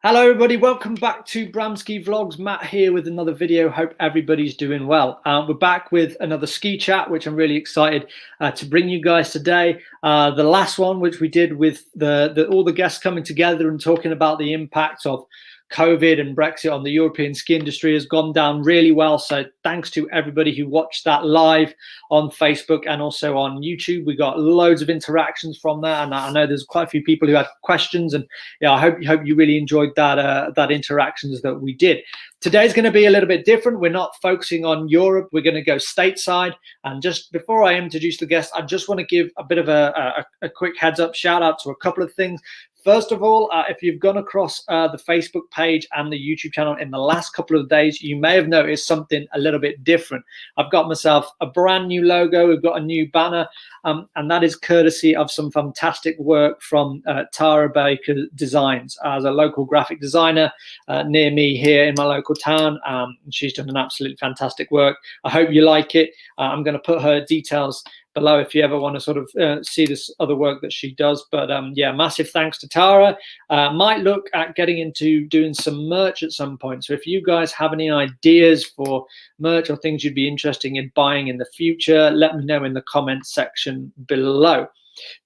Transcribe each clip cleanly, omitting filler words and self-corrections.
Hello everybody, welcome back to Bramski Vlogs. Matt here with another video. Hope everybody's doing well. We're back with another ski chat, which I'm really excited to bring you guys today. The last one, which we did with all the guests coming together and talking about the impact of COVID and Brexit on the European ski industry, has gone down really well. So thanks to everybody who watched that live on Facebook and also on YouTube. We got loads of interactions from that, and I know there's quite a few people who had questions, and yeah, I hope you really enjoyed that interactions that we did. Today's going to be a little bit different. We're not focusing on Europe. We're going to go stateside. And just before I introduce the guest, I just want to give a bit of a quick heads up, shout out to a couple of things. First of all, if you've gone across the Facebook page and the YouTube channel in the last couple of days, you may have noticed something a little bit different. I've got myself a brand new logo. We've got a new banner, and that is courtesy of some fantastic work from Tara Baker Designs, as a local graphic designer near me here in my local town. She's done an absolutely fantastic work. I hope you like it. I'm going to put her details below if you ever want to sort of see this other work that she does. But yeah, massive thanks to Tara. Might look at getting into doing some merch at some point. So if you guys have any ideas for merch or things you'd be interested in buying in the future, let me know in the comments section below.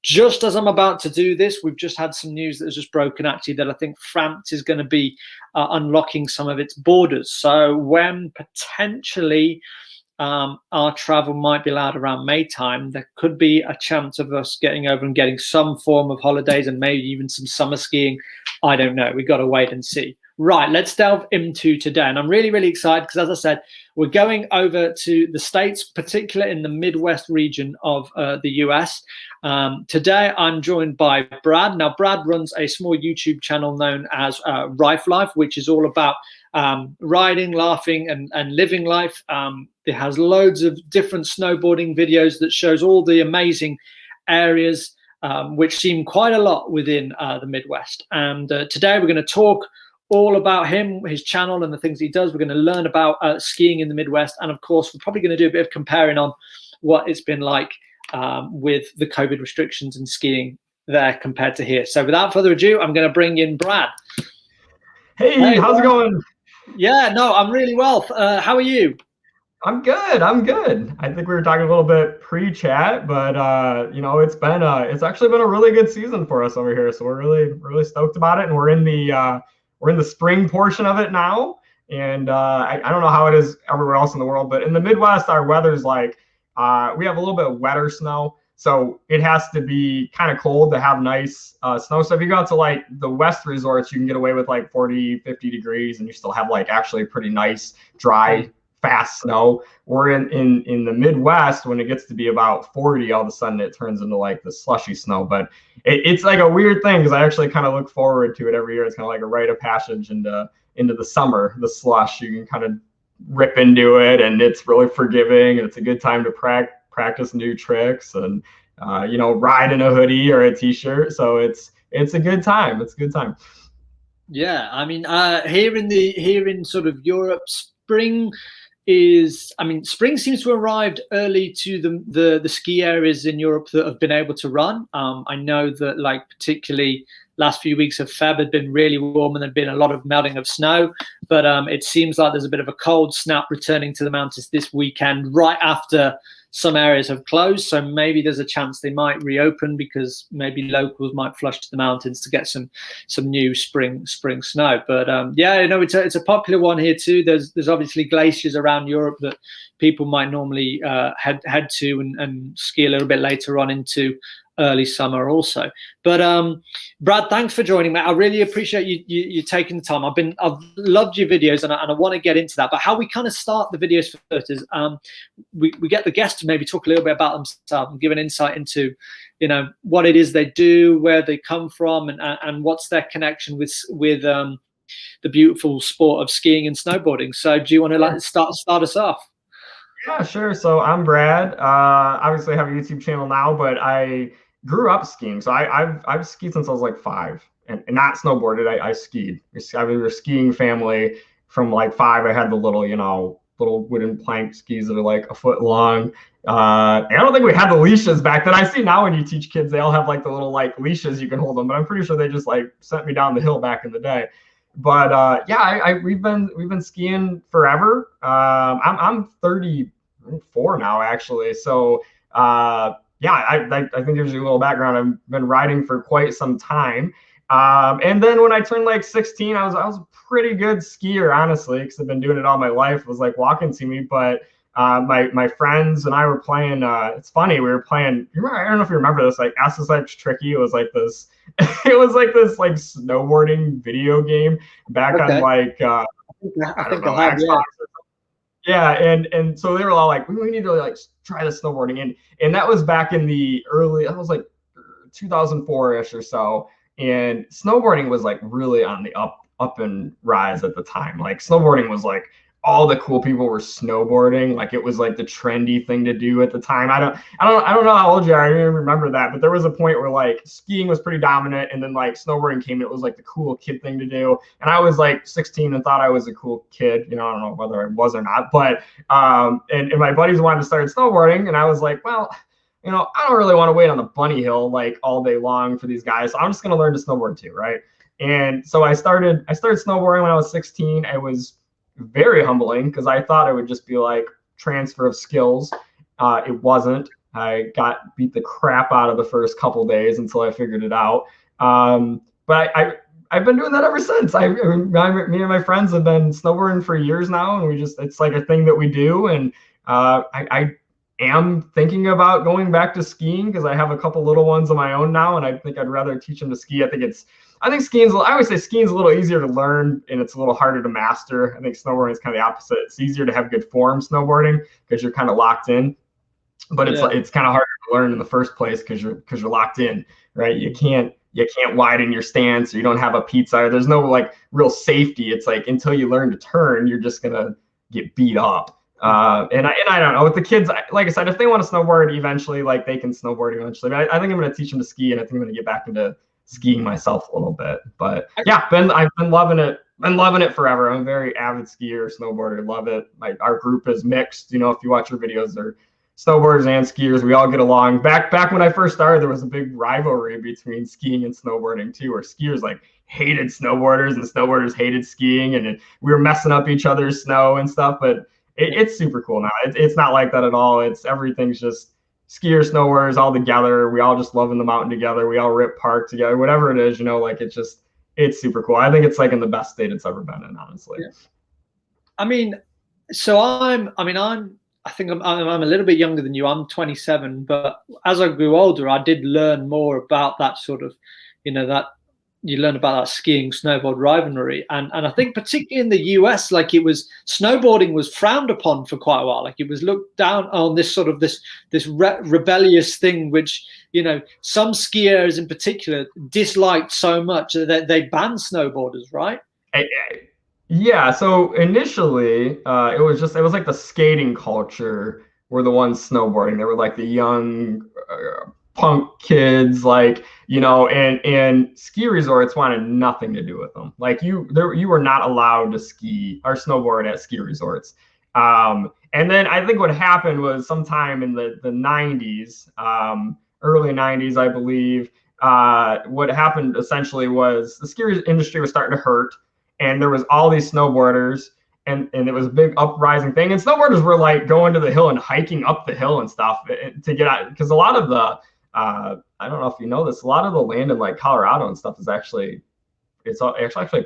Just as I'm about to do this, we've just had some news that has just broken actually, that I think France is going to be unlocking some of its borders. So when potentially our travel might be allowed around May time, there could be a chance of us getting over and getting some form of holidays and maybe even some summer skiing. I don't know. We've got to wait and see. Right, let's delve into today. And I'm really, really excited because, as I said, we're going over to the States, particularly in the Midwest region of the US. Today, I'm joined by Brad. Now, Brad runs a small YouTube channel known as Rifelife, which is all about riding, laughing, and living life. It has loads of different snowboarding videos that shows all the amazing areas, which seem quite a lot within the Midwest. And today, we're going to talk all about him, his channel, and the things he does. We're going to learn about skiing in the Midwest. And of course, we're probably going to do a bit of comparing on what it's been like with the COVID restrictions and skiing there compared to here. So without further ado, I'm going to bring in Brad. Hey, how's it going? Yeah, no, I'm really well. How are you? I'm good. I think we were talking a little bit pre-chat, but you know, it's actually been a really good season for us over here. So we're really stoked about it, and we're in the spring portion of it now. And I don't know how it is everywhere else in the world, but in the Midwest, our weather's like we have a little bit wetter snow. So it has to be kind of cold to have nice snow. So if you go out to like the West resorts, you can get away with like 40, 50 degrees and you still have like actually pretty nice, dry, fast snow. We're in the Midwest, when it gets to be about 40, all of a sudden it turns into like the slushy snow. But it's like a weird thing because I actually kind of look forward to it every year. It's kind of like a rite of passage into the summer, the slush. You can kind of rip into it and it's really forgiving, and it's a good time to practice new tricks and you know, ride in a hoodie or a t-shirt. So it's a good time. It's a good time. Yeah, I mean, here in sort of Europe, spring seems to have arrived early to the ski areas in Europe that have been able to run. I know that, like, particularly last few weeks of Feb had been really warm and there'd been a lot of melting of snow, but it seems like there's a bit of a cold snap returning to the mountains this weekend, right after some areas have closed. So maybe there's a chance they might reopen because maybe locals might flush to the mountains to get some new spring snow. But yeah, you know, it's a popular one here too. There's obviously glaciers around Europe that people might normally head to and ski a little bit later on into early summer also. But Brad, thanks for joining me. I really appreciate you taking the time. I've loved your videos, and I want to get into that. But how we kind of start the videos first is we get the guests to maybe talk a little bit about themselves and give an insight into, you know, what it is they do, where they come from, and what's their connection with the beautiful sport of skiing and snowboarding. So do you want to like start us off? Yeah, sure. So I'm Brad. Obviously I have a YouTube channel now, but I grew up skiing. So I've skied since I was like 5, and not snowboarded. I skied. I was a skiing family from like 5. I had the little, you know, little wooden plank skis that are like a foot long. I don't think we had the leashes back then. I see now when you teach kids, they all have like the little like leashes you can hold them, but I'm pretty sure they just like sent me down the hill back in the day. But yeah, we've been skiing forever. I'm 34 now, actually. So yeah, I think there's a little background. I've been riding for quite some time. And then when I turned like 16, I was a pretty good skier, honestly, because I've been doing it all my life. It was like walking to me. But my friends and I were playing. It's funny, we were playing. I don't know if you remember this, like SSX Tricky. It was like this. It was like this like snowboarding video game back on like I think know, I have, Xbox. Yeah, and so they were all like, we need to like try the snowboarding, and that was back in the early. That was like 2004-ish or so, and snowboarding was like really on the up and rise at the time. Like snowboarding was like all the cool people were snowboarding. Like it was like the trendy thing to do at the time. I don't know how old you are. I don't even remember that, but there was a point where like skiing was pretty dominant, and then like snowboarding came. It was like the cool kid thing to do. And I was like 16 and thought I was a cool kid. You know, I don't know whether I was or not, but and my buddies wanted to start snowboarding, and I was like, well, you know, I don't really want to wait on the bunny hill like all day long for these guys. So I'm just gonna learn to snowboard too, right? And so I started snowboarding when I was 16. I was very humbling because I thought it would just be like transfer of skills. It wasn't. I got beat the crap out of the first couple days until I figured it out. But I've been doing that ever since. Me and my friends have been snowboarding for years now, and it's like a thing that we do. And I am thinking about going back to skiing because I have a couple little ones of my own now, and I think I'd rather teach them to ski. I always say skiing's a little easier to learn and it's a little harder to master. I think snowboarding is kind of the opposite. It's easier to have good form snowboarding because you're kind of locked in, but it's kind of harder to learn in the first place because you're locked in, right? You can't widen your stance, or you don't have a pizza. There's no like real safety. It's like until you learn to turn, you're just gonna get beat up. And I don't know, with the kids, like I said, if they want to snowboard eventually, like they can snowboard eventually. But I think I'm going to teach them to ski, and I think I'm going to get back into skiing myself a little bit. But yeah, I've been loving it. Been loving it forever. I'm a very avid skier, snowboarder. Love it. Our group is mixed. You know, if you watch our videos, they're snowboarders and skiers. We all get along. Back when I first started, there was a big rivalry between skiing and snowboarding too, where skiers like hated snowboarders and snowboarders hated skiing, and we were messing up each other's snow and stuff. But it's super cool now. It's not like that at all. Everything's just skiers, snowboarders all together. We all just love in the mountain together. We all rip park together, whatever it is, you know, like it's super cool. I think it's like in the best state it's ever been in, honestly. Yeah. I mean, so I think I'm a little bit younger than you. I'm 27, but as I grew older, I did learn more about that sort of, you know, that you learn about that skiing snowboard rivalry, and I think particularly in the US, like snowboarding was frowned upon for quite a while. Like it was looked down on, this sort of this rebellious thing, which, you know, some skiers in particular disliked so much that they banned snowboarders, right? Yeah. So initially, it was like the skating culture were the ones snowboarding. They were like the young punk kids, like, you know, and ski resorts wanted nothing to do with them. Like you were not allowed to ski or snowboard at ski resorts. And then I think what happened was sometime in the 90s, early 90s, I believe, what happened essentially was the ski industry was starting to hurt, and there was all these snowboarders, and it was a big uprising thing. And snowboarders were like going to the hill and hiking up the hill and stuff to get out, because a lot of the I don't know if you know this, a lot of the land in like Colorado and stuff is actually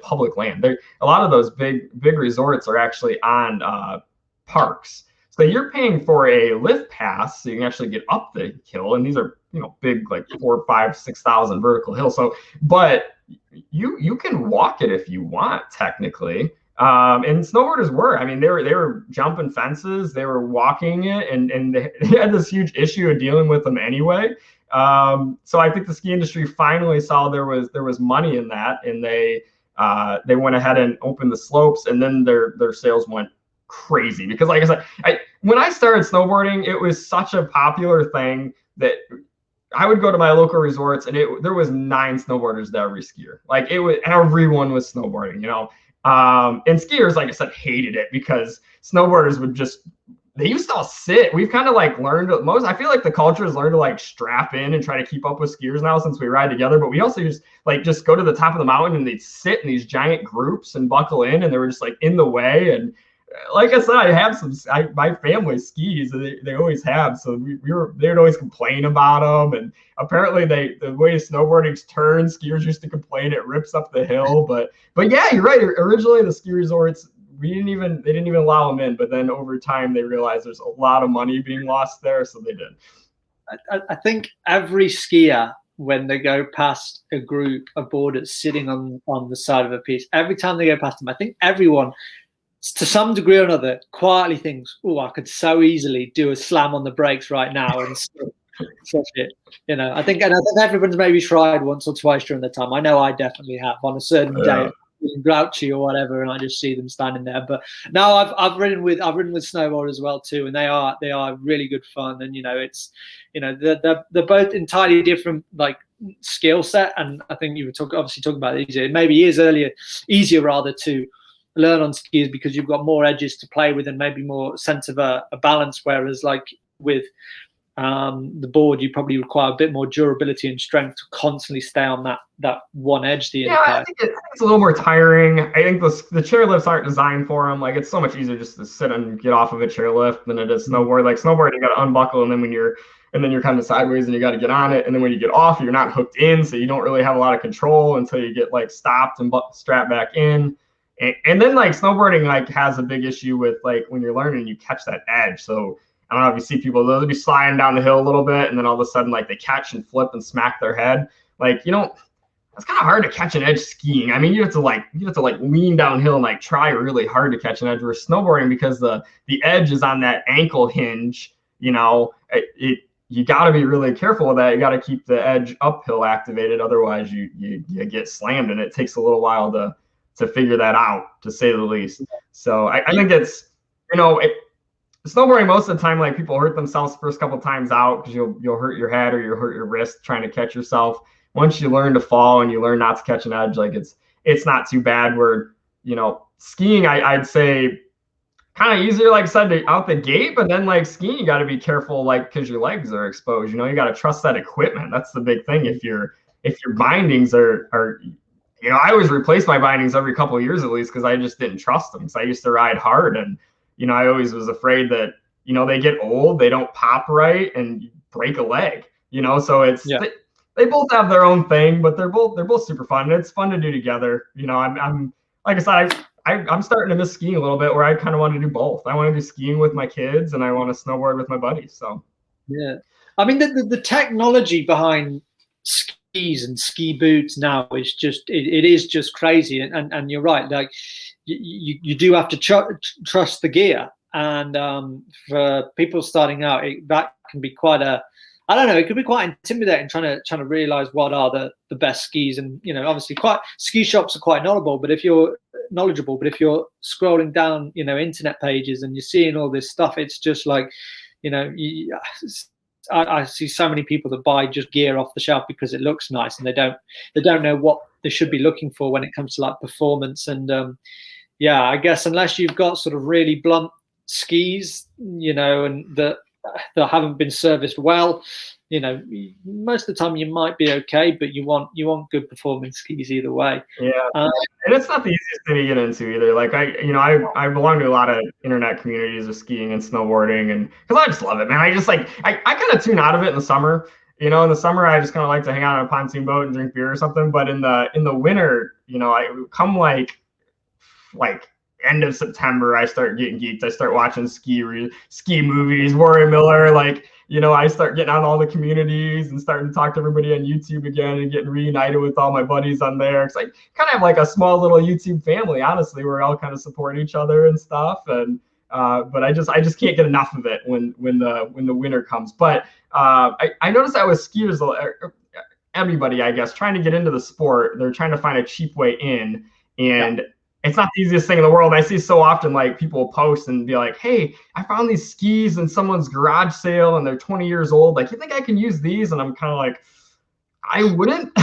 public land. A lot of those big resorts are actually on parks. So you're paying for a lift pass so you can actually get up the hill. And these are, you know, big, like 4,000, 5,000, 6,000 vertical hills. So, but you can walk it if you want, technically. And snowboarders were, I mean, they were jumping fences, they were walking it, and they had this huge issue of dealing with them anyway. So I think the ski industry finally saw there was money in that, and they went ahead and opened the slopes, and then their sales went crazy. Because like I said, when I started snowboarding, it was such a popular thing that I would go to my local resorts, and there was 9 snowboarders to every skier. Like everyone was snowboarding, you know. And skiers, like I said, hated it because snowboarders would just they used to all sit. We've kind of like learned most. I feel like the culture has learned to like strap in and try to keep up with skiers now since we ride together. But we also just go to the top of the mountain and they'd sit in these giant groups and buckle in, and they were just like in the way. And like I said, I have my family skis. They always have. So they would always complain about them. And apparently the way snowboarding's turned, skiers used to complain it rips up the hill. But yeah, you're right. Originally the ski resorts, they didn't even allow them in, but then over time they realized there's a lot of money being lost there, so they did. I think every skier, when they go past a group of boarders sitting on the side of a piece, every time they go past them, I think everyone, to some degree or another, quietly thinks, "Oh, I could so easily do a slam on the brakes right now and such it." You know, I think everyone's maybe tried once or twice during the time. I know I definitely have on a certain day. Grouchy or whatever, and I just see them standing there. But now I've ridden with snowboard as well too, and they are really good fun. And it's they're both entirely different like skill set. And I think you were obviously talking about it easier. Maybe easier rather to learn on skis because you've got more edges to play with and maybe more sense of a balance. Whereas like with the board, you probably require a bit more durability and strength to constantly stay on that one edge the entire. I think it's a little more tiring. I think the chairlifts aren't designed for them. Like it's so much easier just to sit and get off of a chairlift than it is snowboard. Like snowboard, you got to unbuckle, and then you're kind of sideways and you got to get on it, and then when you get off, you're not hooked in, so you don't really have a lot of control until you get like stopped and strapped back in. And then like snowboarding like has a big issue with like when you're learning, you catch that edge. So I don't know if you see people, they'll be sliding down the hill a little bit, and then all of a sudden, like they catch and flip and smack their head. Like, it's kind of hard to catch an edge skiing. I mean, you have to lean downhill and like try really hard to catch an edge. Where snowboarding, because the edge is on that ankle hinge, you got to be really careful with that. You got to keep the edge uphill activated, otherwise you get slammed, and it takes a little while to figure that out, to say the least. So I think it's snowboarding, most of the time, like people hurt themselves the first couple of times out because you'll hurt your head or you'll hurt your wrist trying to catch yourself. Once you learn to fall and you learn not to catch an edge, like it's not too bad. Where skiing, I'd say kind of easier, like I said, out the gate, but then like skiing, you got to be careful, like because your legs are exposed. You got to trust that equipment. That's the big thing. If your bindings are I always replace my bindings every couple of years at least because I just didn't trust them. Because I used to ride hard and I always was afraid that, they get old, they don't pop right, and you break a leg, so it's, they both have their own thing, but they're both super fun. It's fun to do together. I'm like I said, I'm starting to miss skiing a little bit where I kind of want to do both. I want to do skiing with my kids and I want to snowboard with my buddies. So, yeah. I mean, the technology behind skis and ski boots now is just, it is just crazy. And you're right. Like, you do have to trust the gear, and for people starting out, that can be quite it could be quite intimidating trying to realize what are the best skis. And obviously ski shops are quite knowledgeable, but if you're scrolling down internet pages and you're seeing all this stuff, it's just like I see so many people that buy just gear off the shelf because it looks nice, and they don't know what they should be looking for when it comes to like performance. And I guess unless you've got sort of really blunt skis, and that haven't been serviced well, most of the time you might be okay, but you want good performance skis either way. Yeah, and it's not the easiest thing to get into either. Like I belong to a lot of internet communities of skiing and snowboarding, and because I just love it, man. I just I kind of tune out of it in the summer. In the summer I just kind of like to hang out on a pontoon boat and drink beer or something. But in the winter, I come like end of September, I start getting geeked. I start watching ski movies, Warren Miller, I start getting on all the communities and starting to talk to everybody on YouTube again and getting reunited with all my buddies on there. It's like kind of have like a small little YouTube family, honestly, where we all kind of support each other and stuff. And but I just can't get enough of it when the winter comes. But I noticed that with skiers, everybody, I guess, trying to get into the sport, they're trying to find a cheap way in, and it's not the easiest thing in the world. I see so often like people post and be like, "Hey, I found these skis in someone's garage sale and they're 20 years old. Like, you think I can use these?" And I'm kind of like, I wouldn't.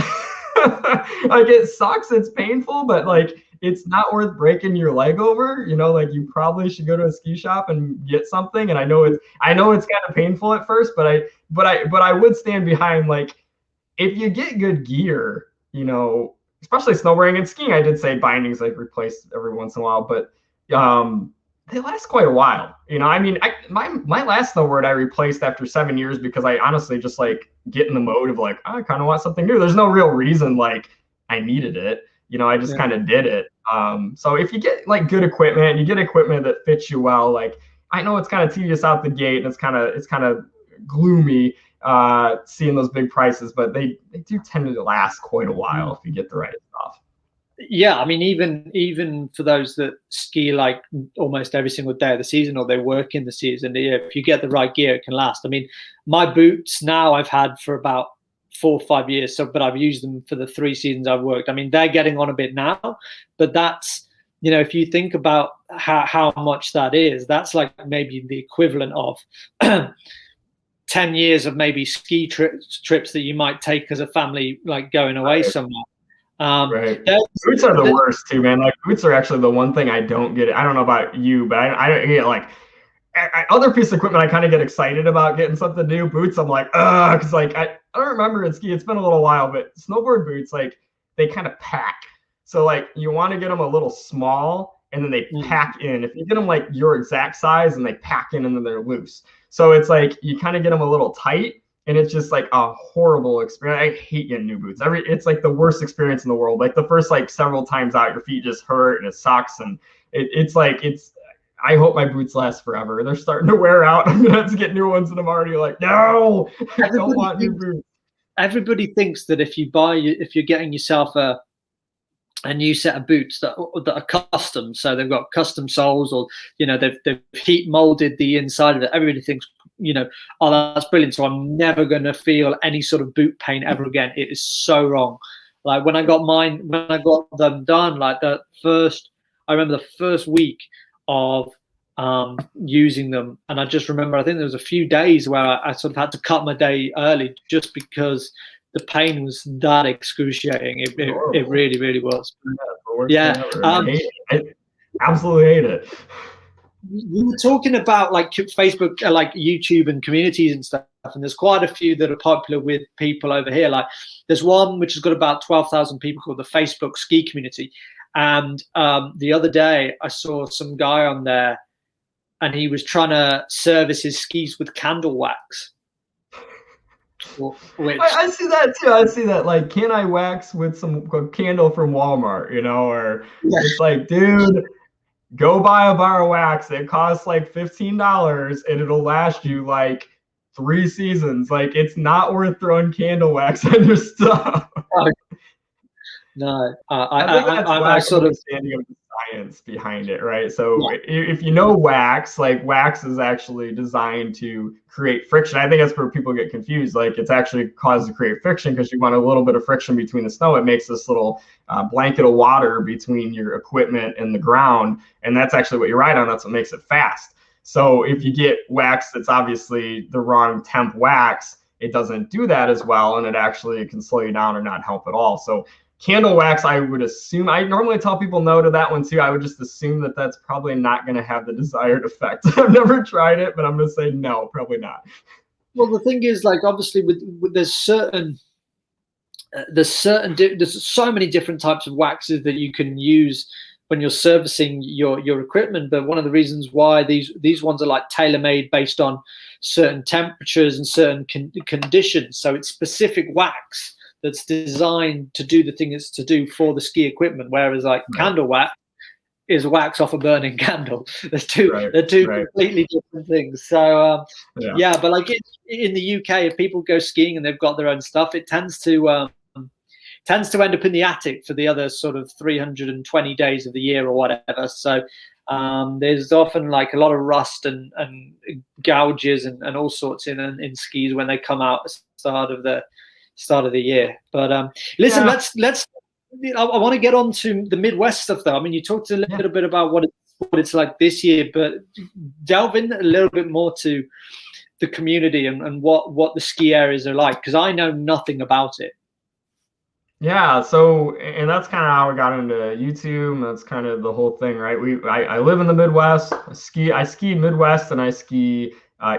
Like, it sucks, it's painful, but like it's not worth breaking your leg over. You know, like you probably should go to a ski shop and get something. And I know it's kind of painful at first, but I would stand behind, like, if you get good gear, you know, especially snowboarding and skiing, I did say bindings like replace every once in a while, but they last quite a while. You know, I mean, my last snowboard I replaced after 7 years because I honestly just like get in the mode of like, oh, I kind of want something new. There's no real reason like I needed it. You know, I just kind of did it. So if you get like good equipment, you get equipment that fits you well, like I know it's kind of tedious out the gate and it's kind of gloomy seeing those big prices, but they do tend to last quite a while if you get the right stuff. Yeah, I mean, even for those that ski like almost every single day of the season, or they work in the season, if you get the right gear, it can last. I mean, my boots now I've had for about 4 or 5 years, but I've used them for the 3 seasons I've worked. I mean, they're getting on a bit now, but that's, you know, if you think about how much that is, that's like maybe the equivalent of 10 years of maybe ski trips that you might take as a family, like going away somewhere. Right. Boots are the worst too, man. Like boots are actually the one thing I don't get. I don't know about you, but I get like other piece of equipment. I kind of get excited about getting something new. Boots, I'm like, because like I don't remember in ski. It's been a little while, but snowboard boots, like they kind of pack. So like you want to get them a little small, and then they pack in. If you get them like your exact size, and they pack in, and then they're loose. So it's like you kind of get them a little tight. And it's just like a horrible experience. I hate getting new boots. It's like the worst experience in the world. Like the first like several times out, your feet just hurt and it sucks. And I hope my boots last forever. They're starting to wear out. I'm gonna have to get new ones, and I'm already like, no, I don't want new boots. Everybody thinks that if you're getting yourself a new set of boots that are custom, so they've got custom soles, or you know they've heat molded the inside of it. Everybody thinks, you know, oh, that's brilliant, so I'm never going to feel any sort of boot pain ever again. It is so wrong. Like when I got them done, like I remember the first week of using them, and I just remember I think there was a few days where I sort of had to cut my day early just because the pain was that excruciating. It really, really was. Yeah. I absolutely hate it. You were talking about like Facebook, like YouTube and communities and stuff, and there's quite a few that are popular with people over here. Like there's one which has got about 12,000 people called the Facebook Ski Community. And the other day I saw some guy on there and he was trying to service his skis with candle wax. I see that too. I see that, like, can I wax with some candle from Walmart, you know, or it's like, dude, go buy a bar of wax. It costs like $15 and it'll last you like 3 seasons. Like it's not worth throwing candle wax on your stuff. No, I sort of understanding of the science behind it, right? So if you know wax, like wax is actually designed to create friction. I think that's where people get confused. Like it's actually caused to create friction because you want a little bit of friction between the snow. It makes this little blanket of water between your equipment and the ground, and that's actually what you ride on. That's what makes it fast. So if you get wax that's obviously the wrong temp wax, it doesn't do that as well, and it actually can slow you down or not help at all. So candle wax, I would assume, I normally tell people no to that one too. I would just assume that that's probably not going to have the desired effect. I've never tried it, but I'm going to say no, probably not. Well, the thing is, like, obviously there's so many different types of waxes that you can use when you're servicing your equipment. But one of the reasons why these ones are like tailor-made based on certain temperatures and certain conditions. So it's specific wax that's designed to do the thing it's to do for the ski equipment, whereas like candle wax is wax off a burning candle. They're two completely different things. So but like in the UK, if people go skiing and they've got their own stuff, it tends to end up in the attic for the other sort of 320 days of the year or whatever. So there's often like a lot of rust and gouges and all sorts in skis when they come out at the start of the year. But listen, let's I want to get on to the Midwest stuff though. I mean, you talked a little bit about what it's like this year, but delve in a little bit more to the community and what the ski areas are like, because I know nothing about it. Yeah, so and that's kind of how I got into YouTube. That's kind of the whole thing, right? I live in the Midwest. I ski Midwest and I ski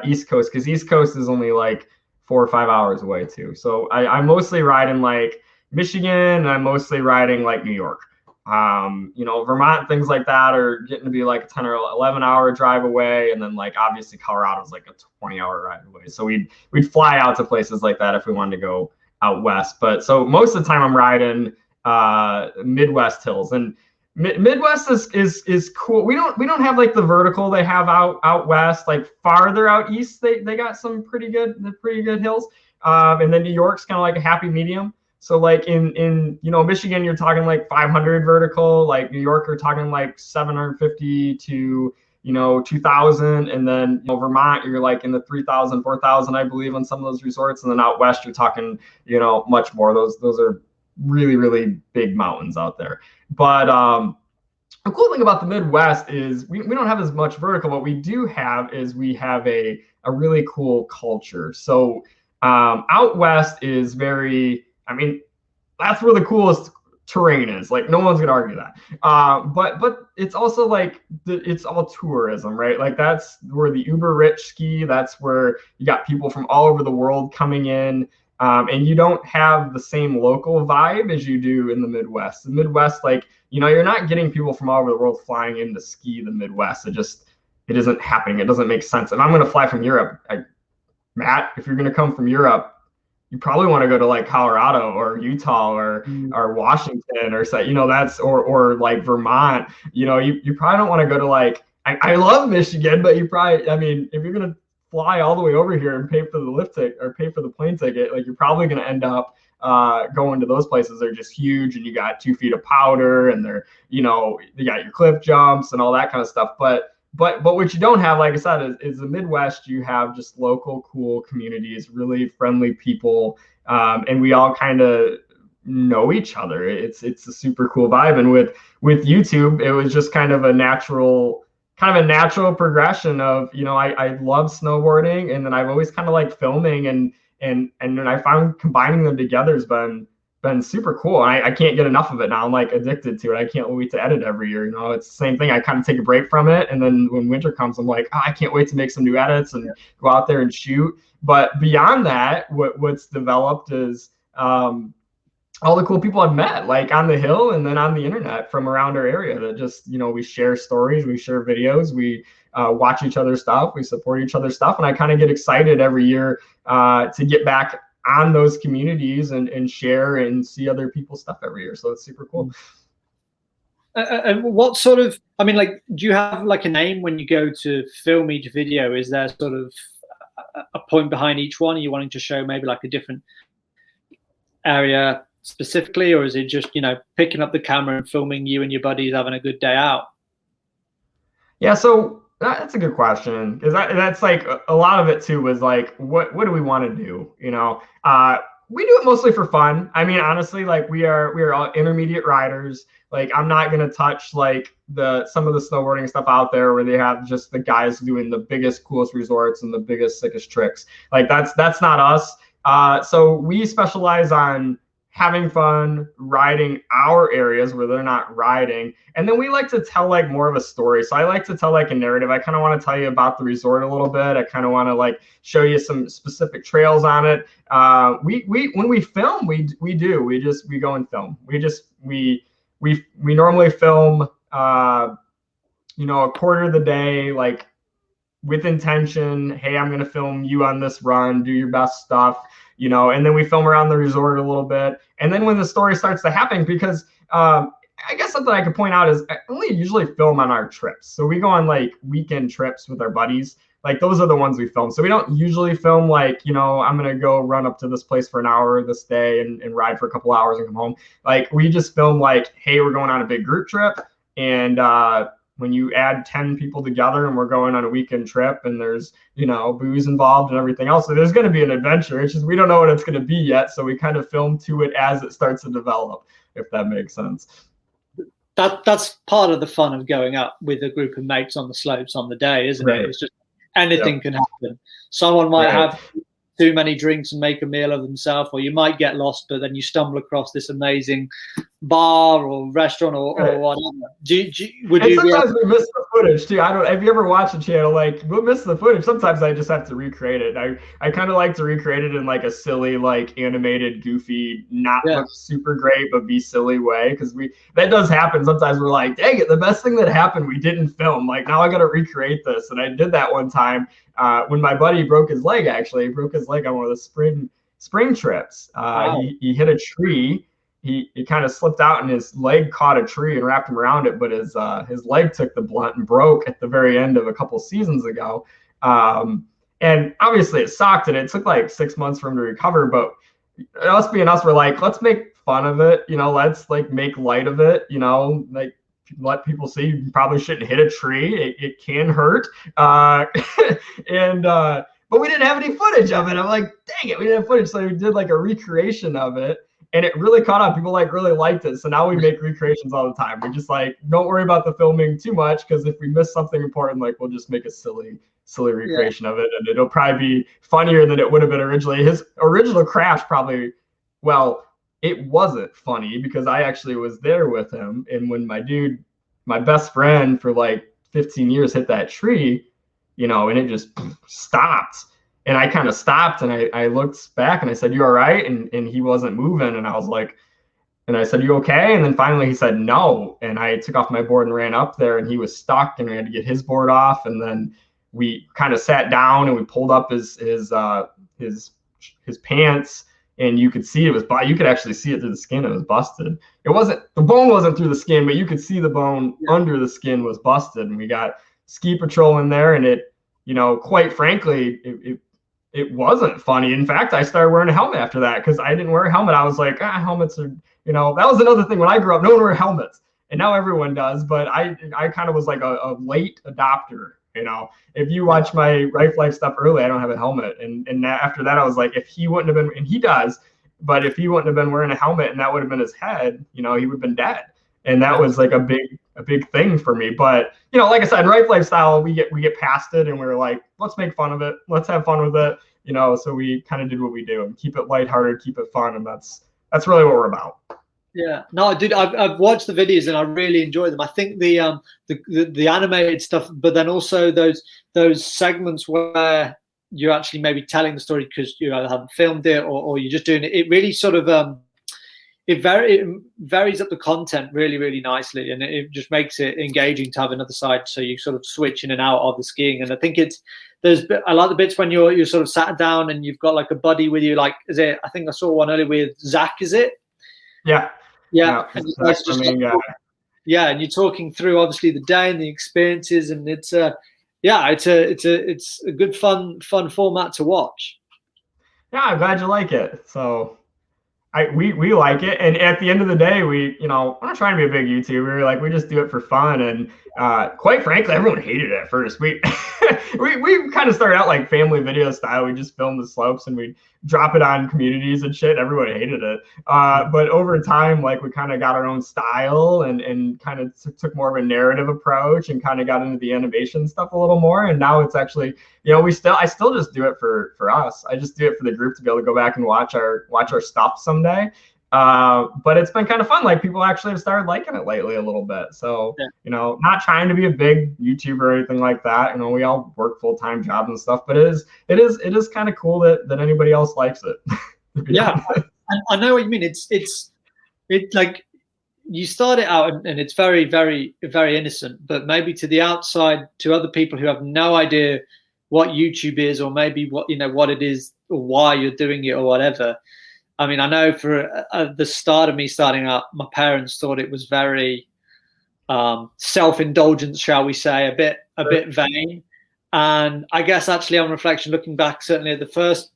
East Coast because East Coast is only like 4 or 5 hours away too. So I mostly ride in like Michigan and I'm mostly riding like New York. Vermont, things like that are getting to be like a 10 or 11 hour drive away. And then like obviously Colorado's like a 20-hour ride away. So we'd fly out to places like that if we wanted to go out west. But so most of the time I'm riding Midwest hills, and Midwest is cool. We don't have like the vertical they have out west. Like farther out east, they got some pretty good hills. And then New York's kind of like a happy medium. So like in Michigan, you're talking like 500 vertical. Like New York, you're talking like 750 to 2000. And then Vermont, you're like in the 3000 4000, I believe, on some of those resorts. And then out west, you're talking much more. Those are really, really big mountains out there. But the cool thing about the Midwest is we don't have as much vertical. What we do have is we have a really cool culture. So out west is very, I mean, that's where the coolest terrain is. Like no one's gonna argue that. But it's also like it's all tourism, right? Like that's where the uber rich ski. That's where you got people from all over the world coming in. And you don't have the same local vibe as you do in the Midwest. The Midwest, like, you're not getting people from all over the world flying in to ski the Midwest. It isn't happening. It doesn't make sense. If I'm going to fly from Europe, Matt, if you're going to come from Europe, you probably want to go to like Colorado or Utah or Washington or so, that's or like Vermont. You probably don't want to go to like I love Michigan, but you probably, I mean, if you're gonna fly all the way over here and pay for the lift ticket or pay for the plane ticket, like you're probably gonna end up going to those places. They're just huge, and you got 2 feet of powder, and you got your cliff jumps and all that kind of stuff. But what you don't have, like I said, is the Midwest. You have just local cool communities, really friendly people, and we all kind of know each other. It's a super cool vibe. And with YouTube, it was just kind of a natural progression of, I love snowboarding, and then I've always kind of liked filming, and then I found combining them together has been super cool. And I can't get enough of it now. I'm like addicted to it. I can't wait to edit every year. It's the same thing. I kind of take a break from it, and then when winter comes, I'm like, oh, I can't wait to make some new edits and go out there and shoot. But beyond that, what's developed is all the cool people I've met, like on the hill and then on the internet from around our area, that just, we share stories, we share videos, we watch each other's stuff, we support each other's stuff. And I kind of get excited every year to get back on those communities and share and see other people's stuff every year. So it's super cool. And what sort of, I mean, like, do you have like a name when you go to film each video? Is there sort of a point behind each one? Are you wanting to show maybe like a different area specifically, or is it just picking up the camera and filming you and your buddies having a good day out? Yeah, so that's a good question, because that's like a lot of it too was like, what do we want to do? We do it mostly for fun. I mean, honestly, like we are all intermediate riders. Like I'm not gonna touch like some of the snowboarding stuff out there where they have just the guys doing the biggest, coolest resorts and the biggest, sickest tricks. Like that's not us. So we specialize on having fun, riding our areas where they're not riding. And then we like to tell like more of a story. So I like to tell like a narrative. I kind of want to tell you about the resort a little bit. I kind of want to like show you some specific trails on it. When we film, we go and film. We normally film, a quarter of the day, like with intention. Hey, I'm going to film you on this run, do your best stuff. And then we film around the resort a little bit. And then when the story starts to happen, because I guess something I could point out is I only usually film on our trips. So we go on like weekend trips with our buddies. Like those are the ones we film. So we don't usually film like, I'm going to go run up to this place for an hour this day and ride for a couple hours and come home. Like we just film like, hey, we're going on a big group trip. And when you add 10 people together and we're going on a weekend trip and there's, booze involved and everything else, so there's going to be an adventure. It's just we don't know what it's going to be yet. So we kind of film to it as it starts to develop, if that makes sense. That's part of the fun of going up with a group of mates on the slopes on the day, isn't it? It's just anything can happen. Someone might have too many drinks and make a meal of themselves, or you might get lost, but then you stumble across this amazing bar or restaurant or whatever. And sometimes we miss the footage too. I don't. Have you ever watched the channel? Like we'll miss the footage. Sometimes I just have to recreate it. I kind of like to recreate it in like a silly, like animated, goofy, not look super great but be silly way. Because that does happen. Sometimes we're like, dang it, the best thing that happened we didn't film. Like now I got to recreate this. And I did that one time when my buddy broke his leg. Actually, he broke his leg on one of the spring trips. He hit a tree. He kind of slipped out and his leg caught a tree and wrapped him around it, but his leg took the blunt and broke at the very end of a couple seasons ago. And obviously it sucked and it took like 6 months for him to recover, but us being us, we're like, let's make fun of it. Let's like make light of it, like let people see you probably shouldn't hit a tree. It can hurt. But we didn't have any footage of it. I'm like, dang it, we didn't have footage. So we did like a recreation of it. And it really caught on. People like really liked it. So now we make recreations all the time. We just like, don't worry about the filming too much, because if we miss something important, like we'll just make a silly recreation of it. And it'll probably be funnier than it would have been originally. His original crash probably, well, it wasn't funny because I actually was there with him. And when my best friend for like 15 years hit that tree, and it just stopped. And I kind of stopped and I looked back and I said, "You all right?" And he wasn't moving. And I was like, and I said, "You okay?" And then finally he said, "No." And I took off my board and ran up there and he was stuck and we had to get his board off. And then we kind of sat down and we pulled up his pants and you could see you could actually see it through the skin. It was busted. The bone wasn't through the skin, but you could see the bone under the skin was busted. And we got ski patrol in there and it, quite frankly, it wasn't funny. In fact, I started wearing a helmet after that because I didn't wear a helmet. I was like, helmets are, that was another thing. When I grew up, no one wore helmets. And now everyone does. But I kind of was like a late adopter. If you watch my Rifelife stuff early, I don't have a helmet. And after that, I was like, if he wouldn't have been, and he does, but if he wouldn't have been wearing a helmet and that would have been his head, he would have been dead. And that was like a big thing for me. But, like I said, Rifelife style, we get past it and we're like, let's make fun of it. Let's have fun with it. So we kind of did what we do and keep it lighthearted, keep it fun. And that's really what we're about. Yeah, no, dude, I've watched the videos and I really enjoy them. I think the animated stuff, but then also those segments where you're actually maybe telling the story because you either haven't filmed it or you're just doing it. It really sort of it varies up the content really, really nicely, and it just makes it engaging to have another side. So you sort of switch in and out of the skiing, and I think I like the bits when you're sort of sat down and you've got like a buddy with you. Like, I think I saw one earlier with Zach. Is it? Yeah. Yeah. And and you're talking through obviously the day and the experiences, and it's a good fun format to watch. Yeah, I'm glad you like it. So we like it, and at the end of the day, we're not trying to be a big YouTuber. Like we just do it for fun, and quite frankly, everyone hated it at first. We kind of started out like family video style. We just filmed the slopes and we drop it on communities and shit. Everyone hated it, but over time, like we kind of got our own style and kind of took more of a narrative approach and kind of got into the animation stuff a little more. And now it's actually, I still just do it for us. I just do it for the group to be able to go back and watch our stuff someday. But it's been kind of fun. Like people actually have started liking it lately a little bit. So, not trying to be a big YouTuber or anything like that. We all work full-time jobs and stuff, but it is kind of cool that anybody else likes it. Yeah. I know what you mean. It's like you start it out and it's very, very, very innocent, but maybe to the outside, to other people who have no idea what YouTube is, or maybe what it is or why you're doing it or whatever. I mean, I know for the start of me starting out, my parents thought it was very self-indulgent, shall we say, a bit vain. And I guess actually on reflection, looking back, certainly at the first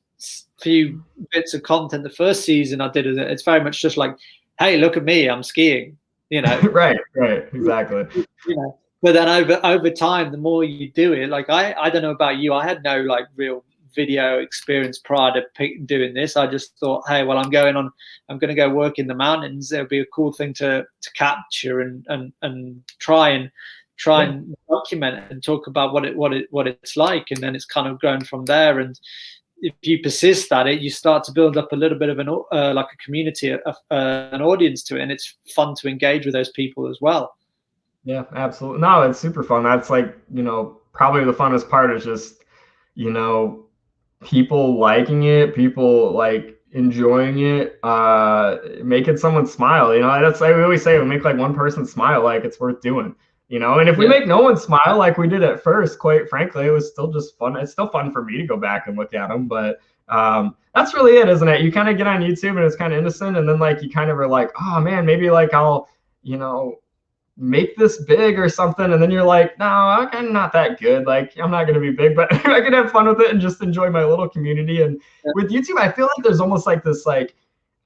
few bits of content, the first season I did, it's very much just like, hey, look at me, I'm skiing, Right, exactly. But then over time, the more you do it, like I don't know about you, I had no like real video experience prior to doing this. I just thought, hey, well, I'm going to go work in the mountains. It'll be a cool thing to capture and try and document and talk about what it's like. And then it's kind of grown from there. And if you persist at it, you start to build up a little bit of an like a community, an audience to it, and it's fun to engage with those people as well. Yeah, absolutely. No, it's super fun. That's like, probably the funnest part is just, people liking it, people like enjoying it, making someone smile. That's like we always say, we make like one person smile, like it's worth doing. And if we make no one smile like we did at first, quite frankly, it was still just fun. It's still fun for me to go back and look at them, but that's really it, isn't it? You kind of get on YouTube and it's kind of innocent, and then like you kind of are like, oh man, maybe like I'll, make this big or something, and then you're like, no, I'm not that good, like I'm not going to be big, but I can have fun with it and just enjoy my little community. And with YouTube, I feel like there's almost like this, like,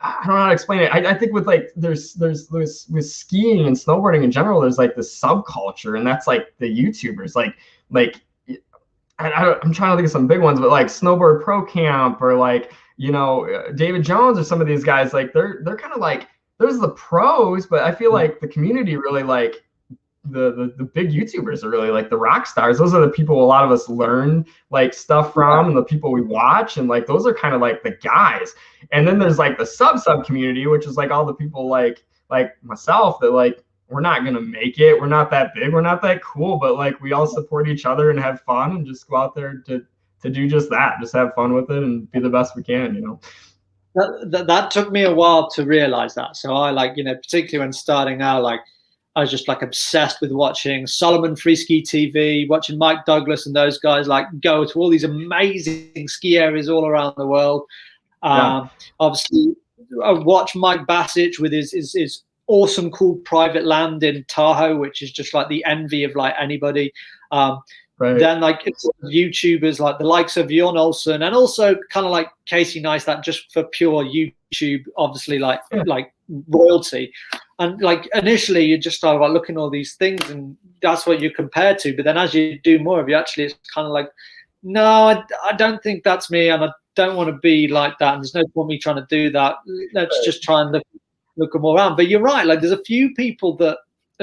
I don't know how to explain it. I think with like there's with skiing and snowboarding in general, there's like this subculture, and that's like the YouTubers, like I'm trying to think of some big ones, but like Snowboard Pro Camp, or like David Jones, or some of these guys, like they're kind of like, there's the pros, but I feel like the community really, like the big YouTubers are really like the rock stars. Those are the people a lot of us learn like stuff from, and the people we watch, and like those are kind of like the guys. And then there's like the sub community, which is like all the people like myself that like, we're not gonna make it, we're not that big, we're not that cool, but like we all support each other and have fun and just go out there to do just that, just have fun with it and be the best we can. That took me a while to realize that. So I like, particularly when starting out, like I was just like obsessed with watching Solomon Free Ski TV, watching Mike Douglas and those guys like go to all these amazing ski areas all around the world. Obviously, I watch Mike Bassich with his awesome, cool private land in Tahoe, which is just like the envy of like anybody. Right. Then like it's YouTubers like the likes of Bjorn Olsen, and also kind of like Casey Neistat, just for pure YouTube, obviously like royalty. And like initially you just start about looking at all these things, and that's what you compare to. But then as you do more of it, actually it's kind of like, no, I don't think that's me, and I don't want to be like that. And there's no point me trying to do that. Let's just try and look them all around. But you're right, like there's a few people that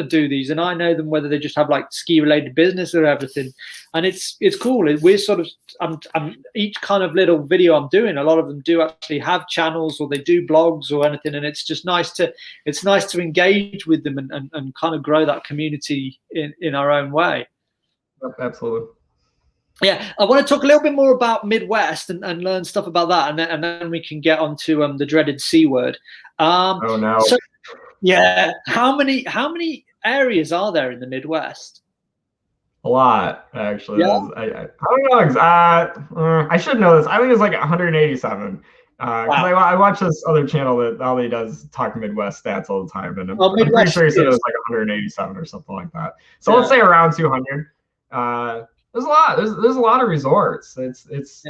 do these, and I know them, whether they just have like ski related business or everything, and it's cool. We're sort of I'm each kind of little video I'm doing, a lot of them do actually have channels, or they do blogs or anything, and it's just nice to engage with them and kind of grow that community in our own way. Absolutely. Yeah, I want to talk a little bit more about Midwest and learn stuff about that, and then we can get onto the dreaded C word. Oh no. So, yeah, how many areas are there in the Midwest? A lot, actually. Yeah. I don't know. I should know this. I think it's like 187. Because I watch this other channel that all he does is talk Midwest stats all the time, and I'm pretty sure he said it was like 187 or something like that. So let's say around 200. There's a lot. There's a lot of resorts. It's there's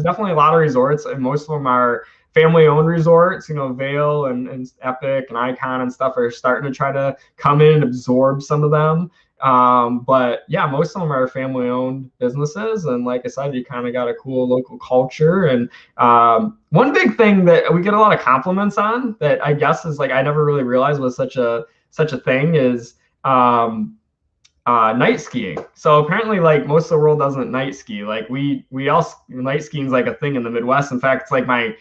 definitely a lot of resorts, and most of them are family-owned resorts. Vail and Epic and Icon and stuff are starting to try to come in and absorb some of them. But yeah, most of them are family-owned businesses, and like I said, you kind of got a cool local culture. And one big thing that we get a lot of compliments on, that I guess is like I never really realized was such a thing, is night skiing. So apparently, like most of the world doesn't night ski. Like we all, night skiing is like a thing in the Midwest. In fact, it's like my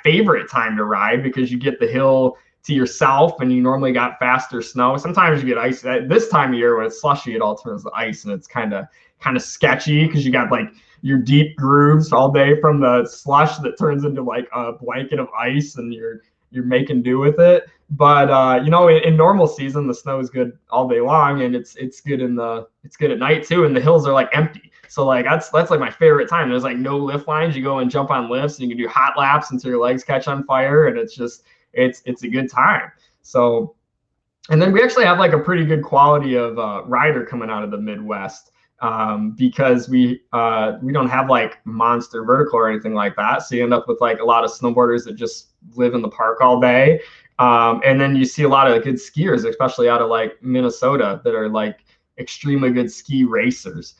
favorite time to ride, because you get the hill to yourself, and you normally got faster snow. Sometimes you get ice. This time of year when it's slushy, it all turns to ice, and it's kind of sketchy, because you got like your deep grooves all day from the slush that turns into like a blanket of ice, and you're making do with it. But in normal season, the snow is good all day long, and it's good at night too, and the hills are like empty. So like that's like my favorite time. There's like no lift lines. You go and jump on lifts, and you can do hot laps until your legs catch on fire, and it's just it's a good time. So, and then we actually have like a pretty good quality of rider coming out of the Midwest, because we don't have like monster vertical or anything like that. So you end up with like a lot of snowboarders that just live in the park all day. And then you see a lot of good skiers, especially out of like Minnesota, that are like extremely good ski racers.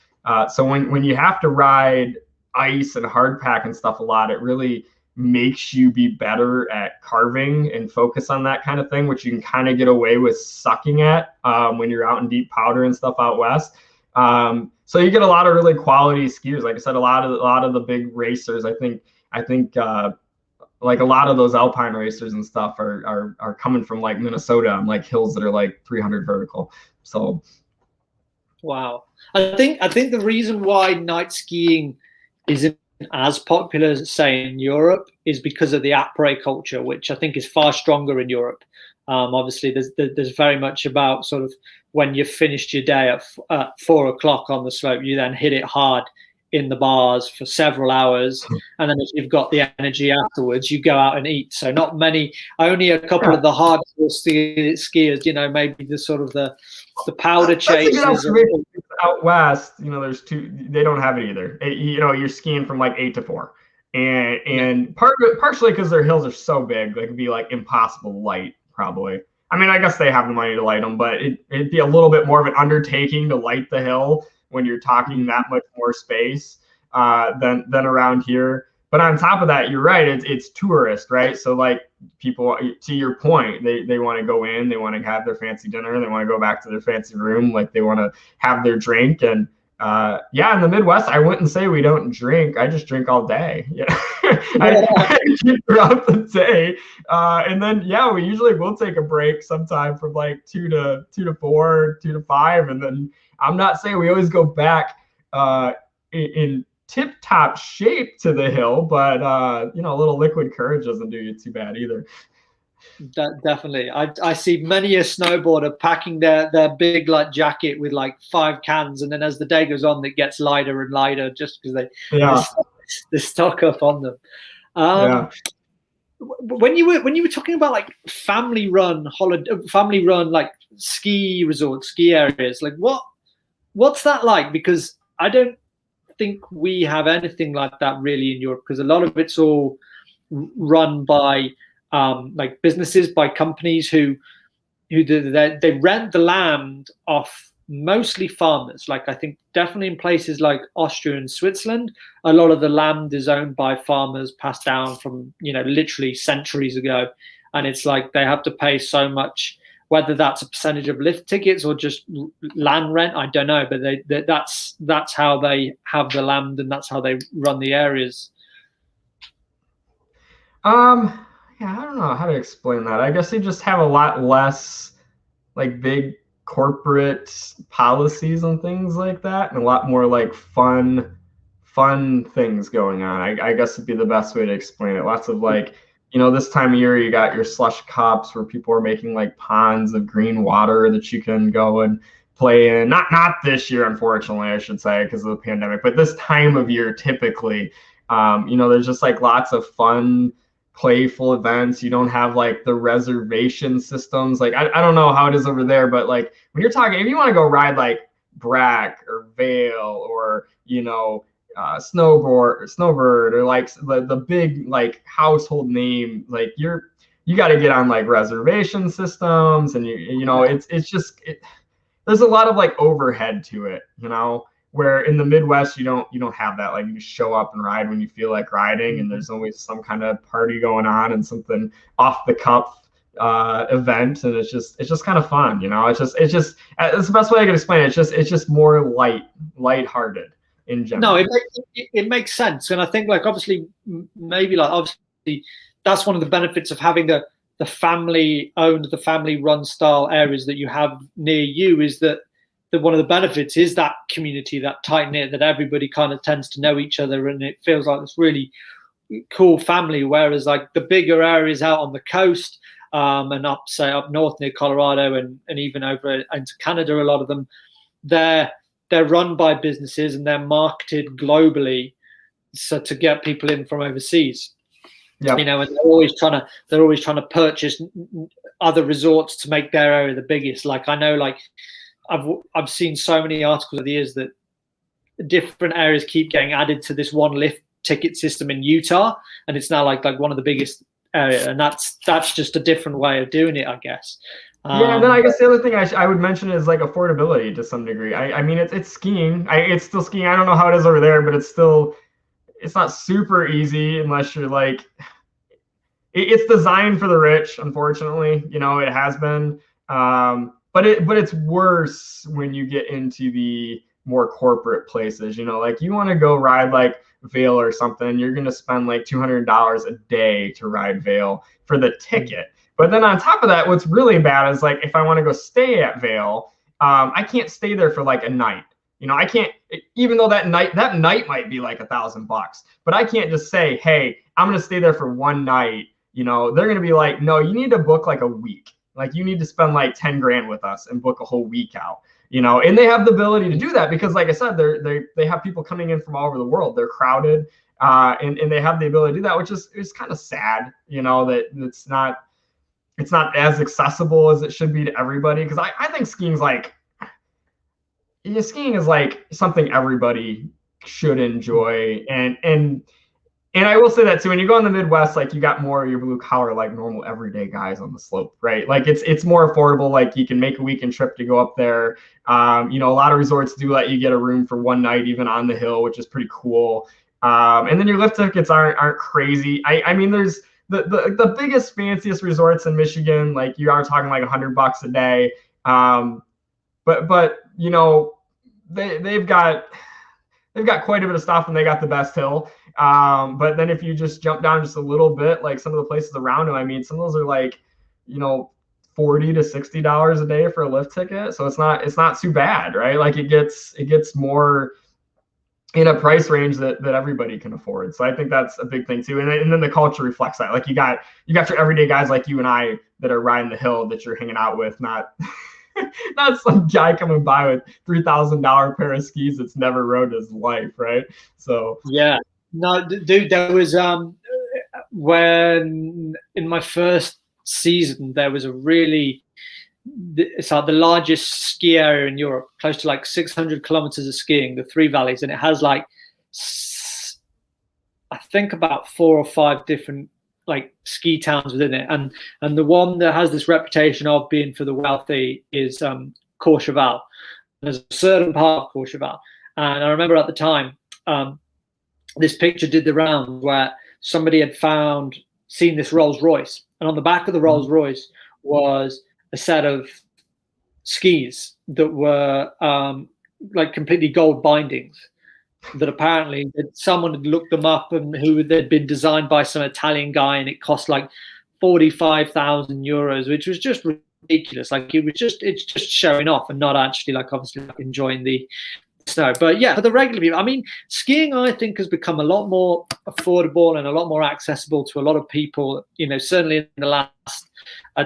So when you have to ride ice and hard pack and stuff a lot, it really makes you be better at carving and focus on that kind of thing, which you can kind of get away with sucking at when you're out in deep powder and stuff out west. So So you get a lot of really quality skiers. Like I said, a lot of the big racers. I think like a lot of those alpine racers and stuff are coming from like Minnesota on like hills that are like 300 vertical. So Wow. I think the reason why night skiing isn't as popular as say in Europe is because of the après culture, which I think is far stronger in Europe. Obviously, there's very much about sort of when you've finished your day at 4 o'clock on the slope, you then hit it hard in the bars for several hours, and then if you've got the energy afterwards, you go out and eat. So not many, only a couple yeah. of the hardcore skiers, maybe the sort of the powder chasers. Out west, there's two. They don't have it either. You're skiing from like 8 to 4, and partially because their hills are so big, they can be like impossible to light. Probably. I mean, I guess they have the money to light them, but it'd be a little bit more of an undertaking to light the hill when you're talking that much more space than around here. But on top of that, you're right. It's tourist, right? So like people, to your point, they want to go in, they want to have their fancy dinner, they want to go back to their fancy room, like they want to have their drink. And in the Midwest, I wouldn't say we don't drink. I just drink all day. I drink throughout the day, and then we usually will take a break sometime from like 2 to 4, 2 to 5, and then I'm not saying we always go back in tip-top shape to the hill, but a little liquid courage doesn't do you too bad either. Definitely. I see many a snowboarder packing their big like jacket with like 5 cans, and then as the day goes on, it gets lighter and lighter just because they stock up on them. When you were talking about like family run like ski resorts, ski areas, like what's that like? Because I don't think we have anything like that really in Europe, because a lot of it's all run by like businesses, by companies who they rent the land off mostly farmers. Like I think definitely in places like Austria and Switzerland, a lot of the land is owned by farmers, passed down from literally centuries ago, and it's like they have to pay so much, whether that's a percentage of lift tickets or just land rent, I don't know, but that's how they have the land and that's how they run the areas. I don't know how to explain that. I guess they just have a lot less like big corporate policies and things like that, and a lot more like fun things going on. I guess would be the best way to explain it. Lots of like, this time of year you got your slush cups where people are making like ponds of green water that you can go and play in. Not this year, unfortunately, I should say, because of the pandemic, but this time of year typically, there's just like lots of fun, playful events. You don't have like the reservation systems. Like I don't know how it is over there, but like when you're talking, if you want to go ride like Brack or Vale or snowboard or like the big like household name, like you got to get on like reservation systems, and it's just there's a lot of like overhead to it, where in the Midwest you don't have that. Like you just show up and ride when you feel like riding, and there's always some kind of party going on and something off the cuff event, and it's just kind of fun. It's just it's the best way I can explain it. It's just more lighthearted in general. No, it makes sense, and I think like obviously that's one of the benefits of having the family owned, the family run style areas that you have near you, is that one of the benefits is that community, that tight knit, that everybody kind of tends to know each other, and it feels like this really cool family. Whereas like the bigger areas out on the coast and up north near Colorado and even over into Canada, a lot of them, they're run by businesses and they're marketed globally, so to get people in from overseas. Yeah. And they're always trying to purchase other resorts to make their area the biggest. Like I know, like I've seen so many articles over the years that different areas keep getting added to this one lift ticket system in Utah, and it's now like one of the biggest area, and that's just a different way of doing it, I guess. And then I guess the other thing I would mention is like affordability to some degree. I mean, it's skiing. It's still skiing. I don't know how it is over there, but it's not super easy unless you're like, it's designed for the rich, unfortunately. It has been. But it's worse when you get into the more corporate places. Like you want to go ride like Vail or something, you're going to spend like $200 a day to ride Vail for the ticket. But then on top of that, what's really bad is like if I want to go stay at Vail, I can't stay there for like a night. I can't, even though that night might be like $1,000, but I can't just say, hey, I'm going to stay there for one night. They're going to be like, no, you need to book like a week. Like you need to spend like 10 grand with us and book a whole week out. And they have the ability to do that because, like I said, they have people coming in from all over the world. They're crowded, and they have the ability to do that, which is kind of sad. That it's not as accessible as it should be to everybody. Because I think skiing is like something everybody should enjoy, and I will say that too. When you go in the Midwest, like you got more of your blue collar, like normal everyday guys on the slope, right? Like it's more affordable. Like you can make a weekend trip to go up there. A lot of resorts do let you get a room for one night, even on the hill, which is pretty cool. And then your lift tickets aren't crazy. I mean, there's the biggest, fanciest resorts in Michigan. Like you are talking like $100 a day. But they've got quite a bit of stuff, and they got the best hill. But then if you just jump down just a little bit, like some of the places around them, I mean, some of those are like, $40 to $60 a day for a lift ticket. So it's not too bad, right? Like it gets more in a price range that everybody can afford. So I think that's a big thing too. And then the culture reflects that. Like you got your everyday guys like you and I that are riding the hill that you're hanging out with, not not some guy coming by with $3,000 pair of skis that's never rode his life, right? So yeah, no, dude, there was when in my first season there was it's like the largest ski area in Europe, close to like 600 kilometers of skiing, the Three Valleys, and it has like I think about 4 or 5 different like ski towns within it, and the one that has this reputation of being for the wealthy is Courchevel. There's a certain part of Courchevel, and I remember at the time this picture did the round where somebody had seen this Rolls Royce, and on the back of the Rolls Royce was a set of skis that were like completely gold bindings, that apparently someone had looked them up and who they'd been designed by some Italian guy, and it cost like 45,000 euros, which was just ridiculous. Like it's just showing off and not actually like obviously like enjoying the snow. But yeah, for the regular people, I mean, skiing I think has become a lot more affordable and a lot more accessible to a lot of people, certainly in the last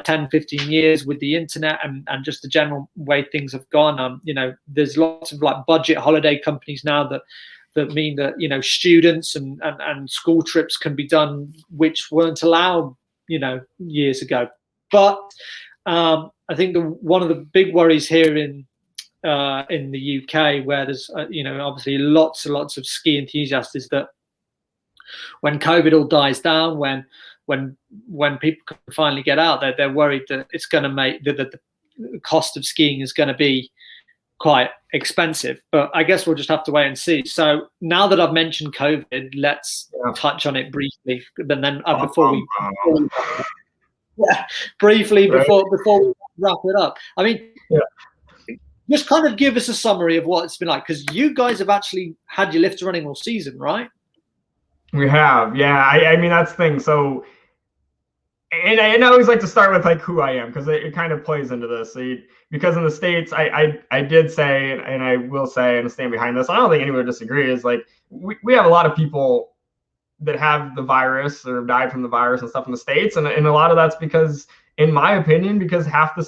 10, 15 years with the internet and just the general way things have gone. There's lots of like budget holiday companies now that mean that, students and school trips can be done, which weren't allowed, years ago. But I think one of the big worries here in the UK, where there's obviously lots and lots of ski enthusiasts, is that when COVID all dies down, when people can finally get out, they're worried that it's going to make the cost of skiing is going to be quite expensive. But I guess we'll just have to wait and see. So now that I've mentioned COVID, let's touch on it briefly. But then before we wrap it up, I mean. Yeah. Just kind of give us a summary of what it's been like, because you guys have actually had your lifts running all season, right? We have, yeah. I mean, that's the thing. So, and I always like to start with like who I am, because it kind of plays into this. Because in the States, I did say, and I will say, and stand behind this, I don't think anyone would disagree, is like we have a lot of people that have the virus or died from the virus and stuff in the States, and a lot of that's because, in my opinion, because half the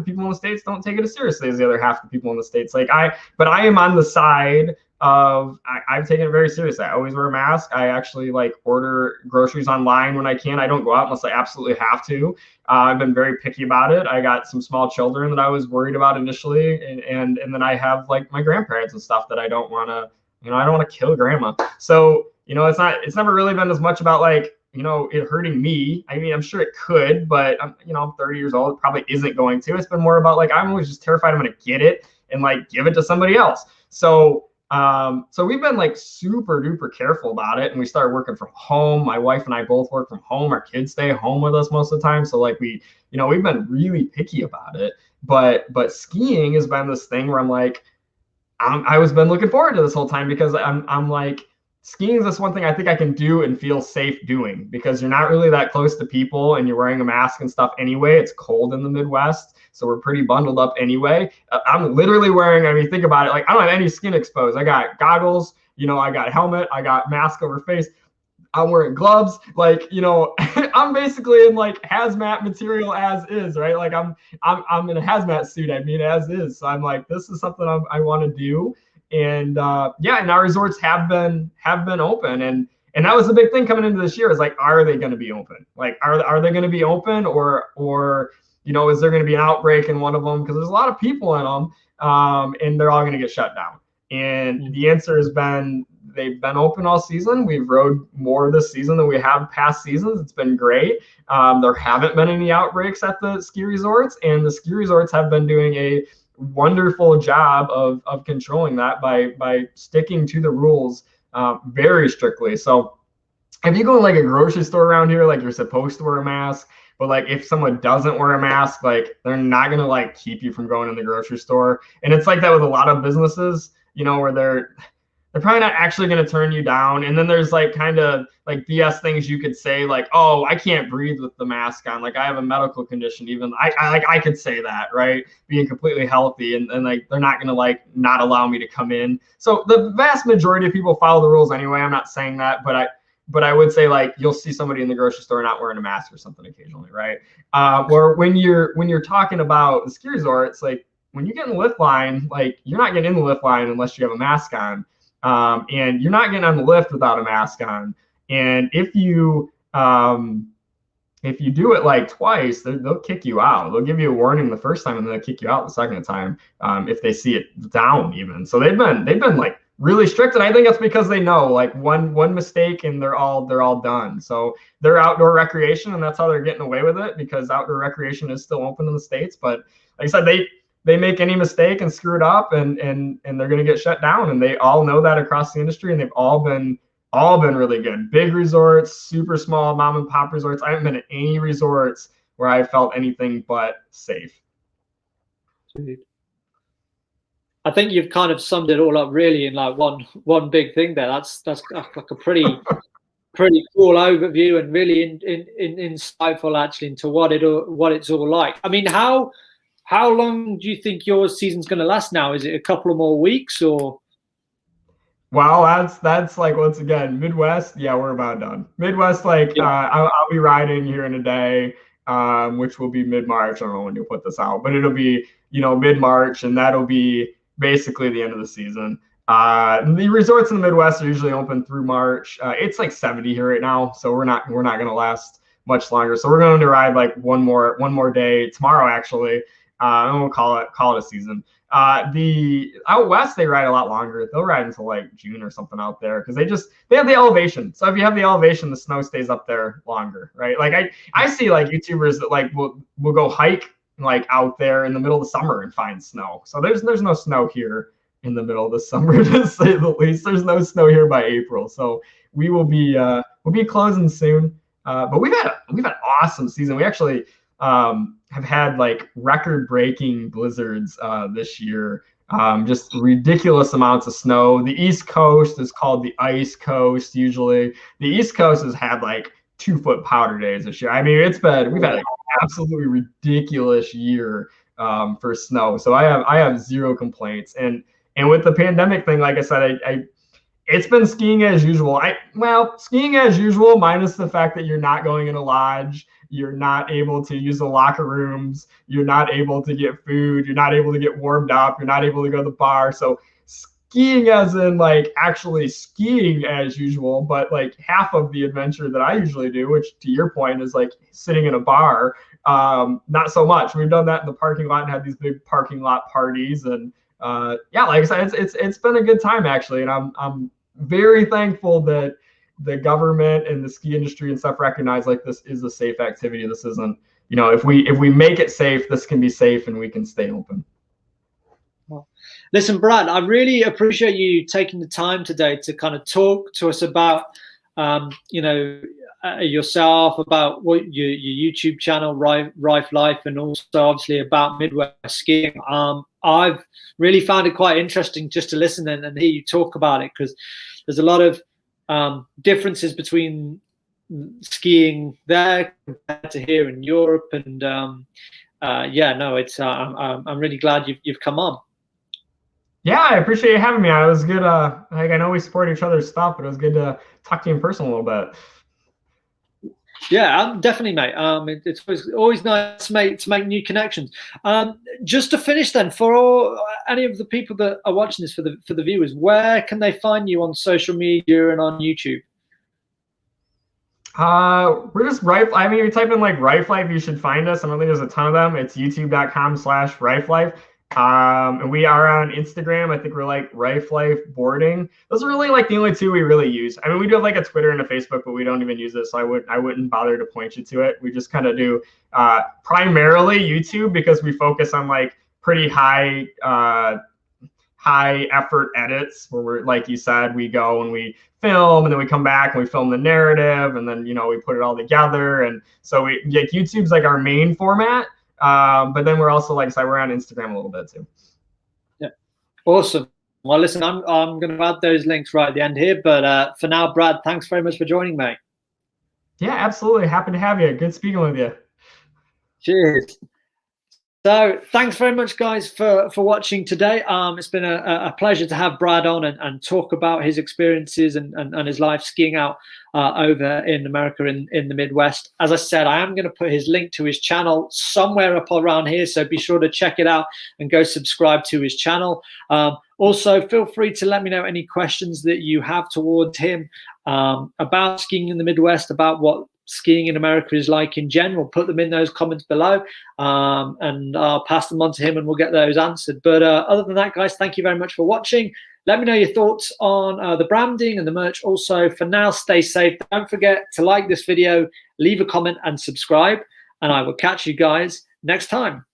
people in the States don't take it as seriously as the other half of the people in the States. But I am on the side of, I've taken it very seriously. I always wear a mask. I actually like order groceries online when I can. I don't go out unless I absolutely have to. I've been very picky about it. I got some small children that I was worried about initially. And then I have like my grandparents and stuff that I don't want to, I don't want to kill grandma. So, it's never really been as much about like, it hurting me. I mean, I'm sure it could, but I'm 30 years old. It probably isn't going to. It's been more about like, I'm always just terrified I'm going to get it and like give it to somebody else. So we've been like super duper careful about it. And we started working from home. My wife and I both work from home. Our kids stay home with us most of the time. So like we've been really picky about it, but skiing has been this thing where I'm like, I was been looking forward to this whole time because I'm like, skiing is this one thing I think I can do and feel safe doing because you're not really that close to people and you're wearing a mask and stuff anyway. It's cold in the Midwest, so we're pretty bundled up anyway. I'm literally wearing, I mean, think about it, like I don't have any skin exposed. I got goggles, I got helmet, I got mask over face. I'm wearing gloves, like, I'm basically in like hazmat material as is, right? Like I'm in a hazmat suit, I mean, as is. So I'm like, this is something I want to do. And yeah, and our resorts have been open. And that was the big thing coming into this year is like, are they going to be open? Like, are they going to be open or, is there going to be an outbreak in one of them? Because there's a lot of people in them and they're all going to get shut down. And the answer has been, they've been open all season. We've rode more this season than we have past seasons. It's been great. There haven't been any outbreaks at the ski resorts, and the ski resorts have been doing a wonderful job of controlling that by sticking to the rules very strictly. So if you go to like a grocery store around here, like you're supposed to wear a mask, but like if someone doesn't wear a mask, like they're not gonna like keep you from going in the grocery store. And it's like that with a lot of businesses, where they're probably not actually going to turn you down. And then there's like kind of like BS things you could say, like, oh, I can't breathe with the mask on. Like I have a medical condition. Even I could say that, right? Being completely healthy and like, they're not going to like not allow me to come in. So the vast majority of people follow the rules anyway. I'm not saying that, but I would say like you'll see somebody in the grocery store not wearing a mask or something occasionally, right? Or when you're talking about the ski resorts, like when you get in the lift line, like you're not getting in the lift line unless you have a mask on. And you're not getting on the lift without a mask on. And if you do it like twice, they'll kick you out. They'll give you a warning the first time and then they'll kick you out the second time if they see it down even. So they've been like really strict, and I think that's because they know like one mistake and they're all done. So they're outdoor recreation, and that's how they're getting away with it because outdoor recreation is still open in the States. But like I said, they make any mistake and screw it up and they're going to get shut down, and they all know that across the industry, and they've all been really good. Big resorts, super small mom and pop resorts. I haven't been at any resorts where I felt anything but safe. I think you've kind of summed it all up really in like one big thing there. That's like a pretty cool overview and really insightful actually into what it's all like. I mean, how long do you think your season's going to last now? Is it a couple of more weeks or? Well, that's like, once again, Midwest. Yeah, we're about done. Midwest, like yeah. I'll be riding here in a day, which will be mid-March. I don't know when you'll put this out, but it'll be, mid-March, and that'll be basically the end of the season. The resorts in the Midwest are usually open through March. It's like 70 here right now, so we're not going to last much longer. So we're going to ride like one more day tomorrow, actually. And we'll call it a season. The out west, they ride a lot longer. They'll ride until like June or something out there because they have the elevation. So if you have the elevation, the snow stays up there longer, right? Like I see like YouTubers that like will go hike like out there in the middle of the summer and find snow. So there's no snow here in the middle of the summer, to say the least. There's no snow here by April. So we'll be closing soon. But we've had an awesome season. We actually have had like record-breaking blizzards this year. Just ridiculous amounts of snow. The East Coast is called the Ice Coast usually. The East Coast has had like 2-foot powder days this year. I mean, we've had an absolutely ridiculous year for snow. So I have zero complaints. And with the pandemic thing, like I said, it's been skiing as usual. Skiing as usual, minus the fact that you're not going in a lodge. You're not able to use the locker rooms. You're not able to get food. You're not able to get warmed up. You're not able to go to the bar. So skiing as in like actually skiing as usual, but like half of the adventure that I usually do, which to your point is like sitting in a bar, not so much. We've done that in the parking lot and had these big parking lot parties. And yeah, like I said, it's been a good time actually. And I'm very thankful that the government and the ski industry and stuff recognize like this is a safe activity. This isn't, if we make it safe, this can be safe and we can stay open. Well, listen, Brad, I really appreciate you taking the time today to kind of talk to us about you know, yourself, about what your YouTube channel, Rifelife, and also obviously about Midwest skiing. I've really found it quite interesting just to listen and hear you talk about it, because there's a lot of differences between skiing there compared to here in Europe. And yeah, no, it's I'm really glad you've come on. Yeah, I appreciate you having me. It was good. Like, I know we support each other's stuff, but it was good to talk to you in person a little bit. Yeah, definitely, mate. It's always nice, mate, to make new connections. Just to finish, then, for any of the people that are watching this, for the viewers, where can they find you on social media and on YouTube? We're just Rife. I mean, if you type in like Rifelife, you should find us. I don't think there's a ton of them. It's youtube.com/Rifelife. And we are on Instagram. I think we're like Rifelife Boarding. Those are really like the only two we really use. I mean, we do have like a Twitter and a Facebook, but we don't even use it. So I wouldn't bother to point you to it. We just kind of do primarily YouTube, because we focus on like pretty high effort edits where we're, like you said, we go and we film, and then we come back and we film the narrative, and then, you know, we put it all together. And so like YouTube's like our main format. But then we're also, like I said, we're on Instagram a little bit too. Yeah, awesome. Well, listen, I'm going to add those links right at the end here. But for now, Brad, thanks very much for joining, mate. Yeah, absolutely. Happy to have you. Good speaking with you. Cheers. So thanks very much, guys, for watching today. It's been a pleasure to have Brad on and talk about his experiences and his life skiing out over in America in the Midwest. As I said, I am going to put his link to his channel somewhere up around here, so be sure to check it out and go subscribe to his channel. Also, feel free to let me know any questions that you have towards him about skiing in the Midwest, about what skiing in America is like in general. Put them in those comments below, and I'll pass them on to him and we'll get those answered. But other than that, guys, thank you very much for watching. Let me know your thoughts on the branding and the merch. Also, for now, stay safe. Don't forget to like this video, leave a comment and subscribe, and I will catch you guys next time.